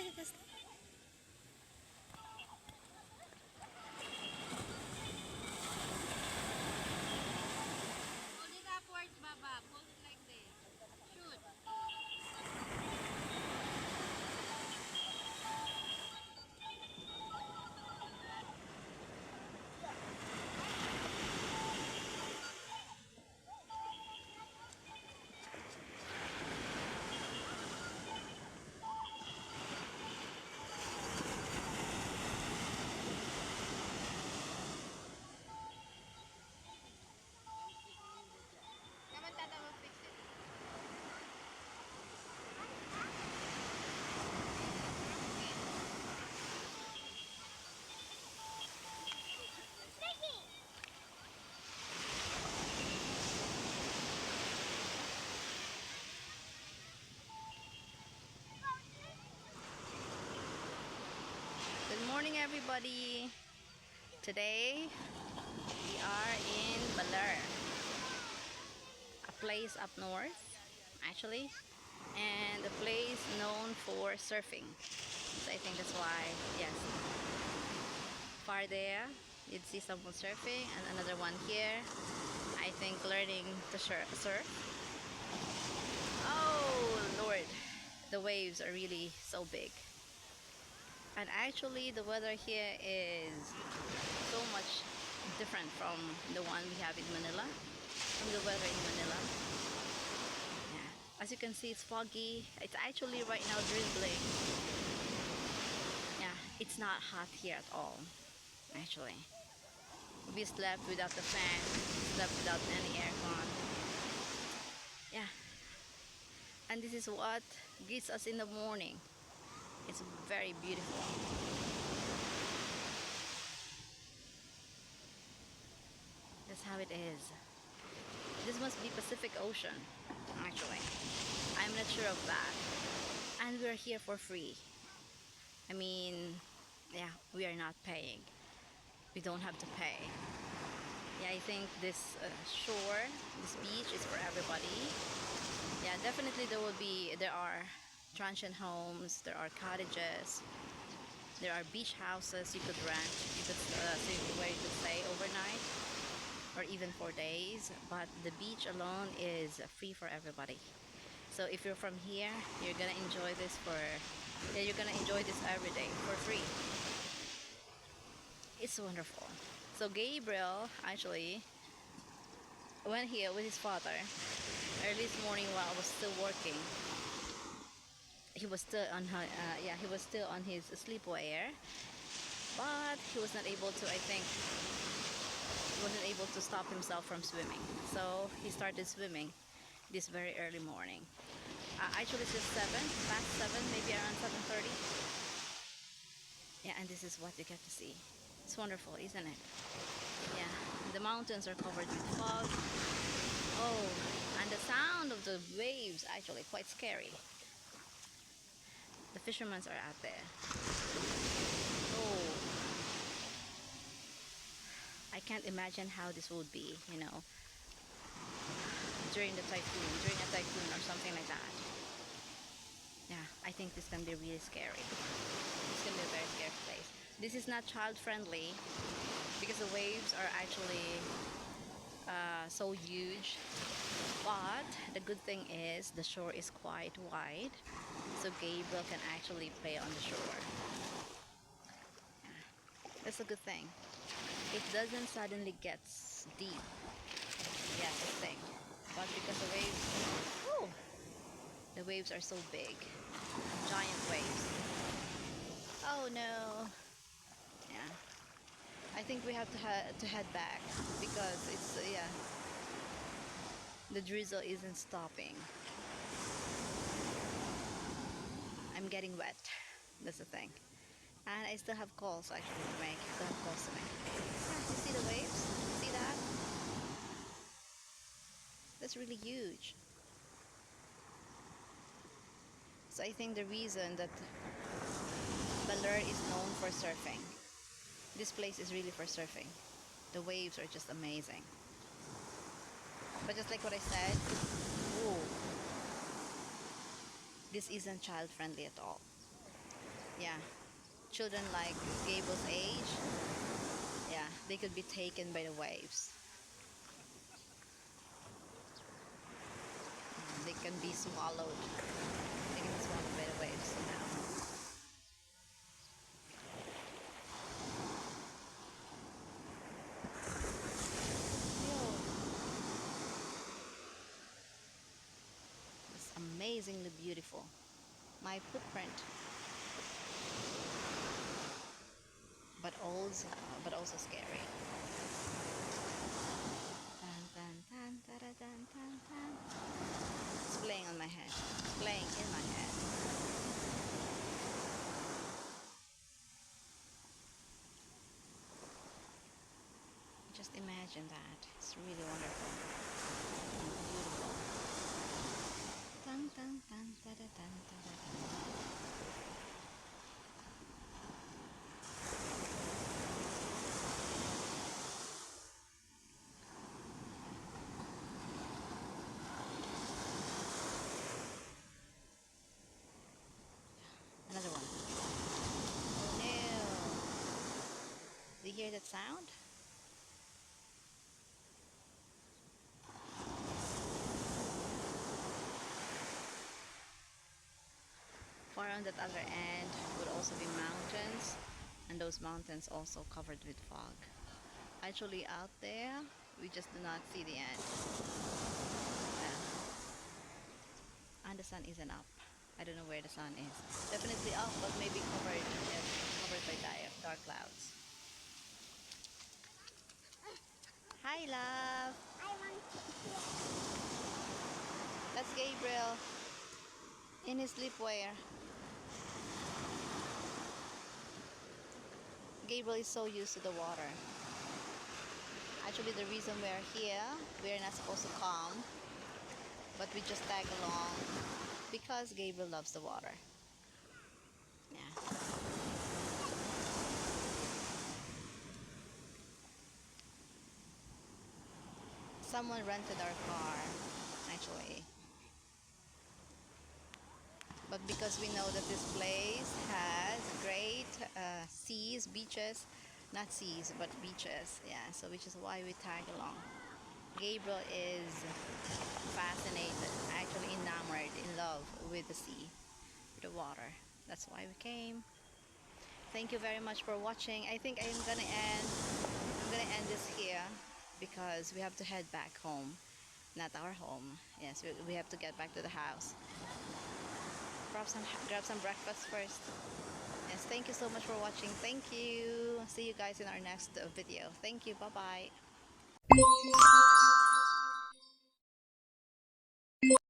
Hold it upwards, Baba. Hold it like this. Shoot. Come on, Tata will fix it. Good morning, everybody. Today we are in Baler, a place up north, actually, and a place known for surfing. So I think that's why, yes, far there you'd see someone surfing, and another one here, I think, learning to surf. Oh Lord, the waves are really so big. And actually the weather here is so much different from the one we have in Manila, from the weather in Manila. Yeah. As you can see, it's foggy. It's actually right now drizzling. Yeah, it's not hot here at all, actually. We slept without the fan, slept without any aircon. Yeah. And this is what greets us in the morning. It's very beautiful. That's how it is. This must be Pacific Ocean, actually. I'm not sure of that. And we're here for free. I mean, yeah, we are not paying. We don't have to pay. Yeah, I think this shore, this beach is for everybody. Yeah, definitely there are transient homes, there are cottages, there are beach houses you could rent, where you could stay overnight or even for days. But the beach alone is free for everybody. So if you're from here, you're gonna enjoy this you're gonna enjoy this every day for free. It's wonderful. So Gabriel actually went here with his father early this morning while I was still working. He was still on he was still on his sleepwear, but he was not able to, I think, he wasn't able to stop himself from swimming. So he started swimming this very early morning. Actually, it's just past 7, maybe around 7:30. Yeah, and this is what you get to see. It's wonderful, isn't it? Yeah, the mountains are covered with fog. Oh, and the sound of the waves actually quite scary. The fishermen are out there. Oh, I can't imagine how this would be, during a typhoon or something like that. Yeah, I think this can be really scary. It's gonna be a very scary place. This is not child friendly because the waves are actually so huge. But the good thing is the shore is quite wide, so Gabriel can actually play on the shore. Yeah, that's a good thing. It doesn't suddenly get deep. Yeah, the thing. But because the waves are so big, giant waves. Oh no. Yeah, I think we have to head back because it's yeah, the drizzle isn't stopping. I'm getting wet. That's the thing. And I still have calls actually to make. Still have calls to make. Yeah, you see the waves? See that? That's really huge. So I think the reason that Baler is known for surfing. This place is really for surfing. The waves are just amazing. But just like what I said, ooh, this isn't child friendly at all. children like Gabriel's age, yeah, they could be taken by the waves. They can be swallowed. They can be swallowed by the waves somehow. It's amazingly beautiful. My footprint, but also scary. Dun, dun, dun, dun, dun, dun, dun, dun. It's playing on my head. It's playing in my head. Just imagine that. It's really wonderful and beautiful. Dun, dun, dun, dun, dun, dun, dun, dun. Another one. Oh no! Do you hear that sound? Far on that other end would also be mountains, and those mountains also covered with fog. Actually, out there, we just do not see the end. And the sun isn't up. I don't know where the sun is. Definitely up, but maybe covered, yes, covered by dark clouds. Hi, love. I want to hear. That's Gabriel in his sleepwear. Gabriel is so used to the water. Actually, the reason we're here, we're not supposed to come, but we just tag along because Gabriel loves the water. Yeah. Someone rented our car, actually. But because we know that this place has great seas, beaches, not seas, but beaches, yeah, so which is why we tag along. Gabriel is fascinated, actually enamored, in love with the sea, with the water. That's why we came. Thank you very much for watching. I think I'm gonna end this here because we have to head back home. Not our home. Yes, we have to get back to the house. Grab some breakfast first. Yes, thank you so much for watching. Thank you. See you guys in our next video. Thank you. Bye bye.